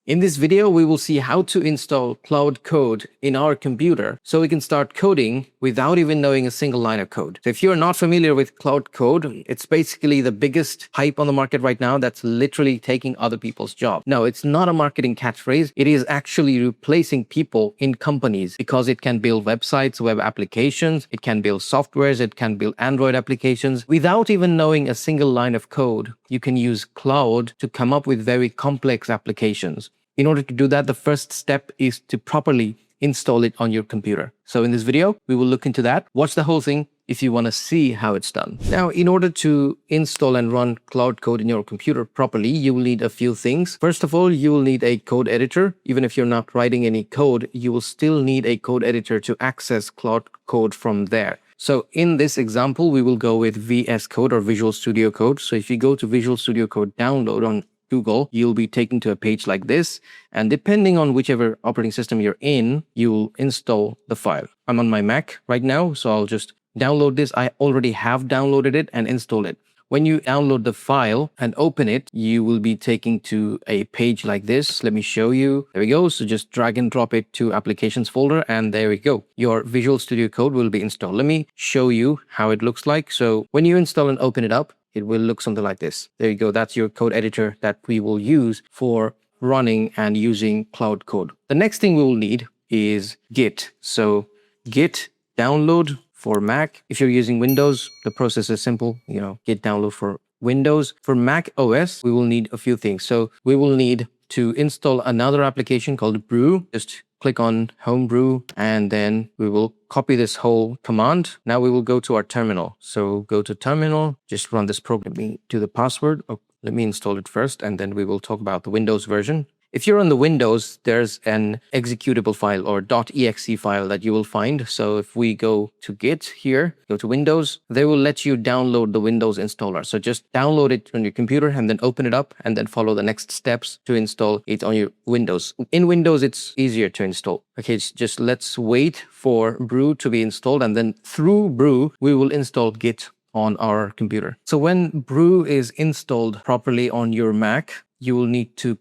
In this video, we will see how to install Claude Code in our computer so we can start coding without even knowing a single line of code. So if you're not familiar with Claude Code, it's basically the biggest hype on the market right now that's literally taking other people's job. No, it's not a marketing catchphrase. It is actually replacing people in companies because it can build websites, web applications, it can build softwares, it can build Android applications. Without even knowing a single line of code, you can use Claude to come up with very complex applications. In order to do that, the first step is to properly install it on your computer. So in this video, we will look into that. Watch the whole thing if you want to see how it's done. Now, in order to install and run Claude Code in your computer properly, you will need a few things. First of all, you will need a code editor. Even if you're not writing any code, you will still need a code editor to access Claude Code from there. So in this example, we will go with VS Code or Visual Studio Code. So if you go to Visual Studio Code download on Google, you'll be taken to a page like this. And depending on whichever operating system you're in, you'll install the file. I'm on my Mac right now, so I'll just download this. I already have downloaded it and installed it. When you download the file and open it, you will be taken to a page like this. Let me show you. There we go. So just drag and drop it to applications folder, and there we go. Your Visual Studio Code will be installed. Let me show you how it looks like. So when you install and open it up, it will look something like this. There you go. That's your code editor that we will use for running and using Claude Code. The next thing we will need is Git. So Git download for Mac. If you're using Windows, the process is simple. Git download for Windows. For Mac OS, we will need a few things. So we will need to install another application called Brew. Just click on Homebrew, and then we will copy this whole command. Now we will go to our terminal. So go to terminal, just run this program. Let me do the password. Let me install it first, and then we will talk about the Windows version. If you're on the Windows, there's an executable file or .exe file that you will find. So if we go to Git here, go to Windows, they will let you download the Windows installer. So just download it on your computer and then open it up and then follow the next steps to install it on your Windows. In Windows, it's easier to install. Okay, just let's wait for Brew to be installed, and then through Brew, we will install Git on our computer. So when Brew is installed properly on your Mac, you will need to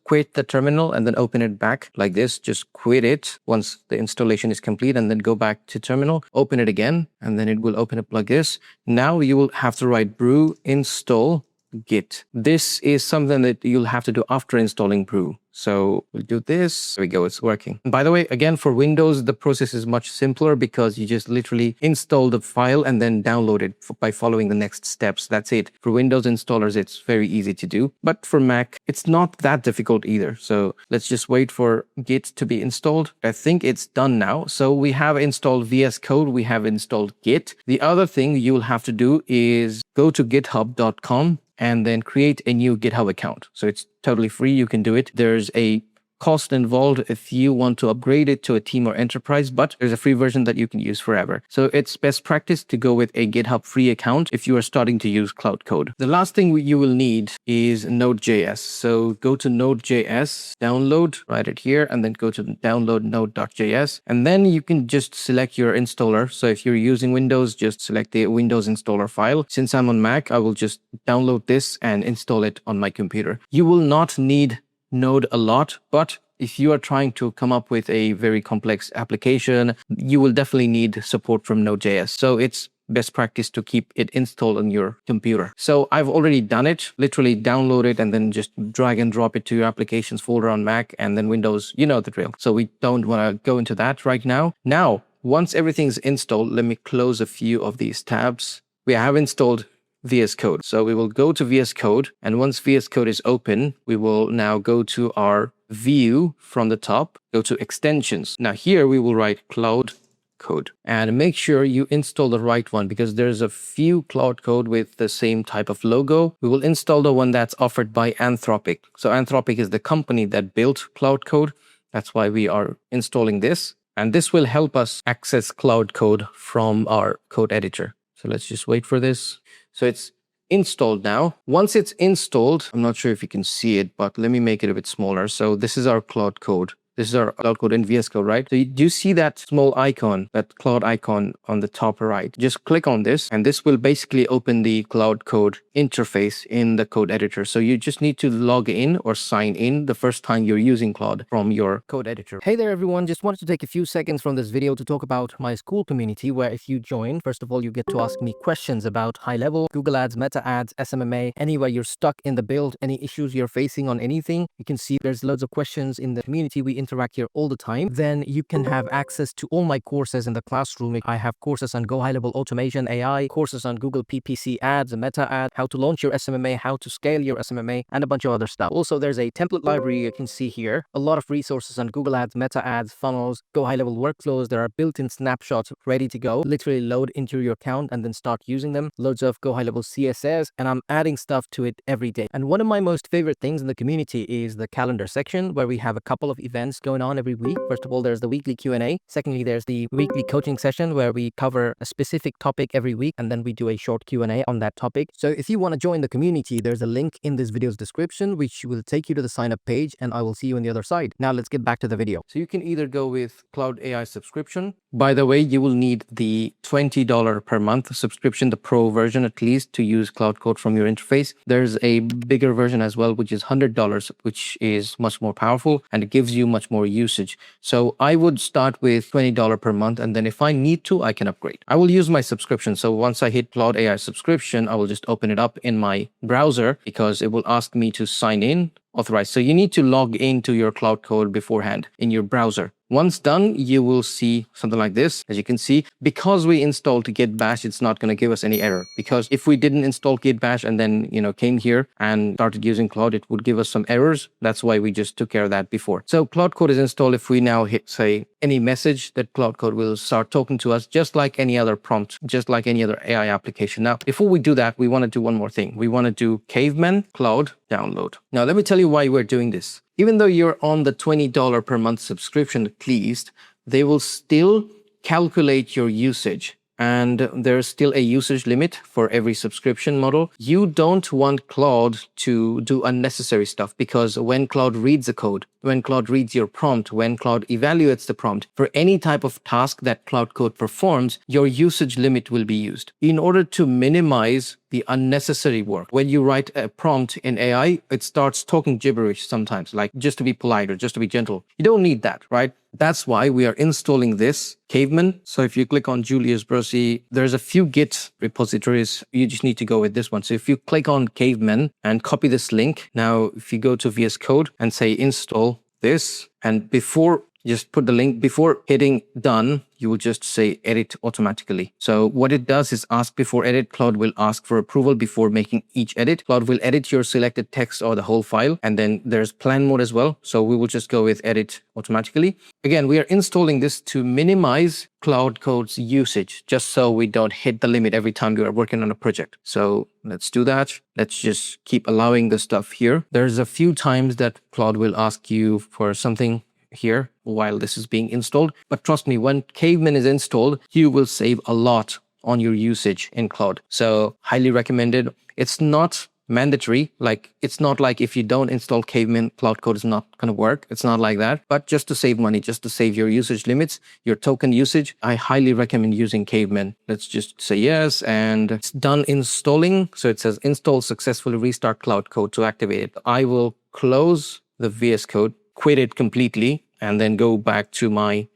quit the terminal and then open it back like this. Just quit it once the installation is complete and then go back to terminal, open it again, and then it will open up like this. Now you will have to write brew install Git. This is something that you'll have to do after installing Brew. So we'll do this. There we go. It's working. And by the way, again, for Windows, the process is much simpler because you just literally install the file and then download it by following the next steps. That's it. For Windows installers, it's very easy to do. But for Mac, it's not that difficult either. So let's just wait for Git to be installed. I think it's done now. So we have installed VS Code. We have installed Git. The other thing you'll have to do is go to github.com and then create a new GitHub account. So it's totally free. You can do it. There's a cost involved if you want to upgrade it to a team or enterprise, but there's a free version that you can use forever. So it's best practice to go with a GitHub free account if you are starting to use Claude Code. The last thing you will need is Node.js. So go to Node.js, download, write it here, and then go to download node.js. And then you can just select your installer. So if you're using Windows, just select the Windows installer file. Since I'm on Mac, I will just download this and install it on my computer. You will not need Node a lot, but if you are trying to come up with a very complex application, you will definitely need support from Node.js. So it's best practice to keep it installed on your computer. So I've already done it, literally download it and then just drag and drop it to your applications folder on Mac and then Windows. You know the drill. So we don't want to go into that right now. Now, once everything's installed, let me close a few of these tabs. We have installed VS Code. So we will go to VS Code, and once VS Code is open, we will now go to our view from the top, go to extensions. Now here we will write Claude Code and make sure you install the right one because there's a few Claude Code with the same type of logo. We will install the one that's offered by Anthropic. So Anthropic is the company that built Claude Code. That's why we are installing this. And this will help us access Claude Code from our code editor. So let's just wait for this. So it's installed now. Once it's installed, I'm not sure if you can see it, but let me make it a bit smaller. So this is our Claude Code. This is our Cloud Code in VS Code, right? So do you see that small icon, that Cloud icon on the top right? Just click on this, and this will basically open the Cloud Code interface in the code editor. So you just need to log in or sign in the first time you're using Claude from your code editor. Hey there, everyone. Just wanted to take a few seconds from this video to talk about my school community, where if you join, first of all, you get to ask me questions about high level, Google Ads, Meta Ads, SMMA, anywhere you're stuck in the build, any issues you're facing on anything. You can see there's loads of questions in the community. We interact here all the time. Then you can have access to all my courses in the classroom. I have courses on Go High Level Automation AI, courses on Google PPC ads and Meta Ads, how to launch your SMMA, how to scale your SMMA, and a bunch of other stuff. Also, there's a template library you can see here. A lot of resources on Google Ads, Meta Ads, funnels, Go High Level workflows. There are built-in snapshots ready to go. Literally load into your account and then start using them. Loads of Go High Level CSS, and I'm adding stuff to it every day. And one of my most favorite things in the community is the calendar section, where we have a couple of events going on every week. First of all, there's the weekly Q&A. Secondly, there's the weekly coaching session where we cover a specific topic every week, and then we do a short Q&A on that topic. So if you want to join the community, there's a link in this video's description, which will take you to the sign up page, and I will see you on the other side. Now let's get back to the video. So you can either go with Cloud AI subscription. By the way, you will need the $20 per month subscription, the pro version at least, to use Cloud Code from your interface. There's a bigger version as well, which is $100, which is much more powerful and it gives you much more usage. So I would start with $20 per month, and then if I need to, I can upgrade. I will use my subscription. So once I hit Cloud AI subscription, I will just open it up in my browser because it will ask me to sign in, authorized. So you need to log into your Cloud Code beforehand in your browser. Once done, you will see something like this. As you can see, because we installed Git Bash, it's not going to give us any error. Because if we didn't install Git Bash and then, came here and started using Claude, it would give us some errors. That's why we just took care of that before. So Cloud Code is installed. If we now hit, say, any message, that Cloud Code will start talking to us just like any other prompt, just like any other AI application. Now, before we do that, we want to do one more thing. We want to do caveman Cloud download. Now, let me tell you why we're doing this. Even though you're on the $20 per month subscription at least, they will still calculate your usage. And there's still a usage limit for every subscription model. You don't want Claude to do unnecessary stuff, because when Claude reads the code, when Claude reads your prompt, when Claude evaluates the prompt, for any type of task that Cloud Code performs, your usage limit will be used. In order to minimize the unnecessary work, when you write a prompt in AI, it starts talking gibberish sometimes, like just to be polite or just to be gentle. You don't need that, right? That's why we are installing this caveman. So if you click on Julius Brossi, there's a few Git repositories. You just need to go with this one. So if you click on caveman and copy this link, now if you go to VS Code and say install this, and before, just put the link, before hitting done, you will just say edit automatically. So what it does is ask before edit. Claude will ask for approval before making each edit. Claude will edit your selected text or the whole file. And then there's plan mode as well. So we will just go with edit automatically. Again, we are installing this to minimize Cloud Code's usage, just so we don't hit the limit every time you are working on a project. So let's do that. Let's just keep allowing the stuff here. There's a few times that Claude will ask you for something here while this is being installed. But trust me, when Caveman is installed, you will save a lot on your usage in Claude. So highly recommended. It's not mandatory. Like, it's not like if you don't install Caveman, Cloud Code is not going to work. It's not like that. But just to save money, just to save your usage limits, your token usage, I highly recommend using Caveman. Let's just say yes, and it's done installing. So it says install successfully, restart Cloud Code to activate it. I will close the VS Code, quit it completely, and then go back to my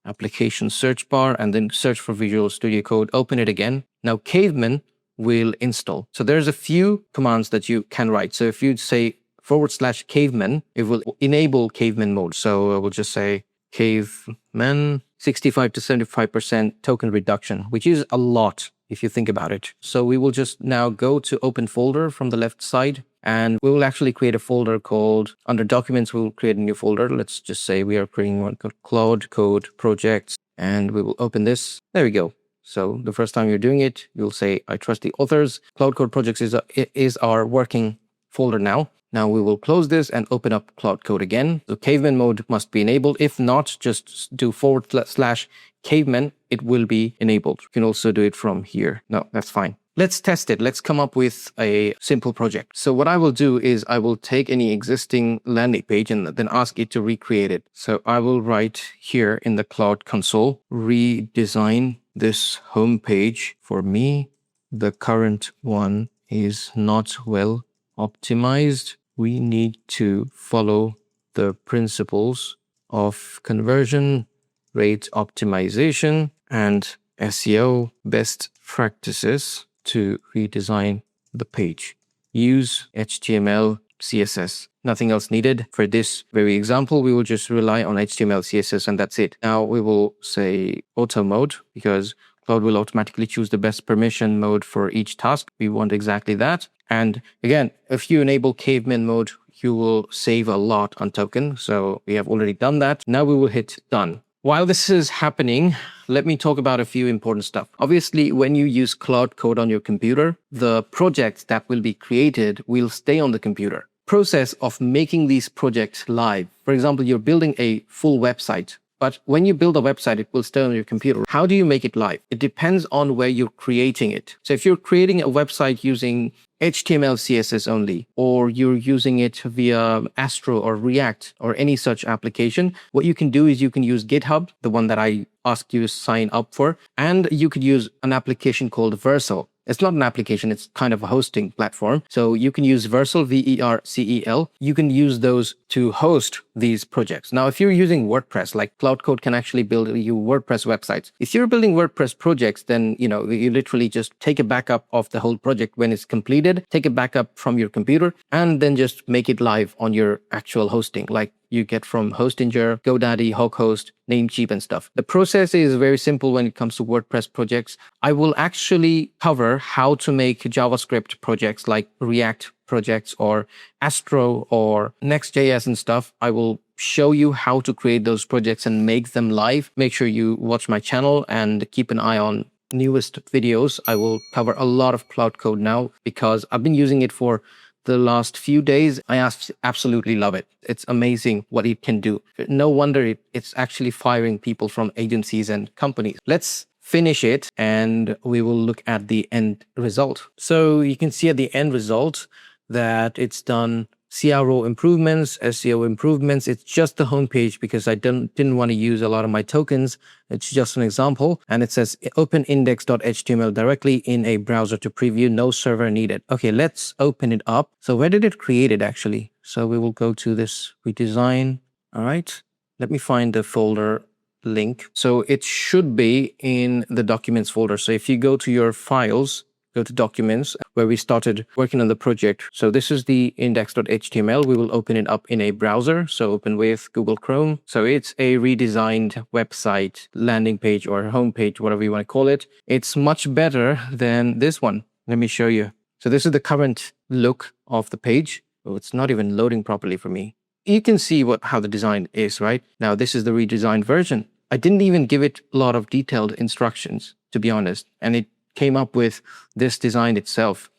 application search bar and then search for Visual Studio Code, open it again. Now Caveman will install. So there's a few commands that you can write. So if you say /caveman, it will enable caveman mode. So I will just say caveman 65 to 75% token reduction, which is a lot if you think about it. So we will just now go to open folder from the left side, and we will actually create a folder called, under documents, we'll create a new folder. Let's just say we are creating one called Cloud Code Projects, and we will open this. There we go. So the first time you're doing it, you'll say, I trust the authors. Cloud Code Projects is our working folder now. Now we will close this and open up Cloud Code again. So caveman mode must be enabled. If not, just do /caveman. It will be enabled. You can also do it from here. No, that's fine. Let's test it. Let's come up with a simple project. So what I will do is I will take any existing landing page and then ask it to recreate it. So I will write here in the Claude console, redesign this home page for me. The current one is not well optimized. We need to follow the principles of conversion rate optimization and SEO best practices to redesign the page. Use HTML, CSS. Nothing else needed. For this very example, we will just rely on HTML, CSS, and that's it. Now we will say auto mode because Claude will automatically choose the best permission mode for each task. We want exactly that. And again, if you enable caveman mode, you will save a lot on token. So we have already done that. Now we will hit done. While this is happening, let me talk about a few important stuff. Obviously, when you use Claude Code on your computer, the projects that will be created will stay on the computer. Process of making these projects live. For example, you're building a full website, but when you build a website, it will stay on your computer. How do you make it live? It depends on where you're creating it. So if you're creating a website using HTML, CSS only, or you're using it via Astro or React or any such application, what you can do is you can use GitHub, the one that I asked you to sign up for, and you could use an application called Vercel. It's not an application, it's kind of a hosting platform. So you can use Vercel, Vercel. You can use those to host these projects. Now, if you're using WordPress, like Claude Code can actually build you WordPress websites. If you're building WordPress projects, then, you literally just take a backup of the whole project when it's completed, take a backup from your computer, and then just make it live on your actual hosting, like you get from Hostinger, GoDaddy, Hawkhost, Namecheap, and stuff. The process is very simple when it comes to WordPress projects. I will actually cover how to make JavaScript projects like React projects or Astro or Next.js and stuff. I will show you how to create those projects and make them live. Make sure you watch my channel and keep an eye on newest videos. I will cover a lot of Claude Code now because I've been using it for the last few days. I absolutely love it. It's amazing what it can do. No wonder it's actually firing people from agencies and companies. Let's finish it and we will look at the end result. So you can see at the end result that it's done CRO improvements, SEO improvements. It's just the homepage because I didn't want to use a lot of my tokens. It's just an example. And it says open index.html directly in a browser to preview, no server needed. Okay, let's open it up. So where did it create it actually? So we will go to this redesign. All right, let me find the folder link. So it should be in the documents folder. So if you go to your files, go to documents where we started working on the project. So this is the index.html. We will open it up in a browser. So open with Google Chrome. So it's a redesigned website, landing page or homepage, whatever you want to call it. It's much better than this one. Let me show you. So this is the current look of the page. Oh, it's not even loading properly for me. You can see how the design is, right? Now, this is the redesigned version. I didn't even give it a lot of detailed instructions, to be honest. And it came up with this design itself.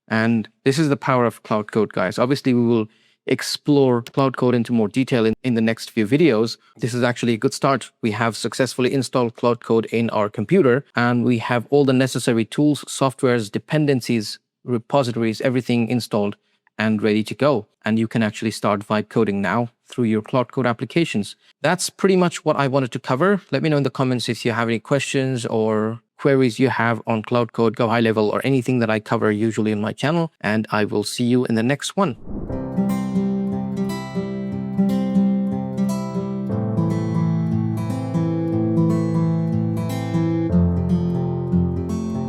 And this is the power of Claude Code, guys. Obviously, we will explore Claude Code into more detail in the next few videos. This is actually a good start. We have successfully installed Claude Code in our computer, and we have all the necessary tools, softwares, dependencies, repositories, everything installed and ready to go. And you can actually start vibe coding now through your Claude Code applications. That's pretty much what I wanted to cover. Let me know in the comments if you have any questions or queries you have on Claude Code, Go High Level, or anything that I cover usually on my channel. And I will see you in the next one.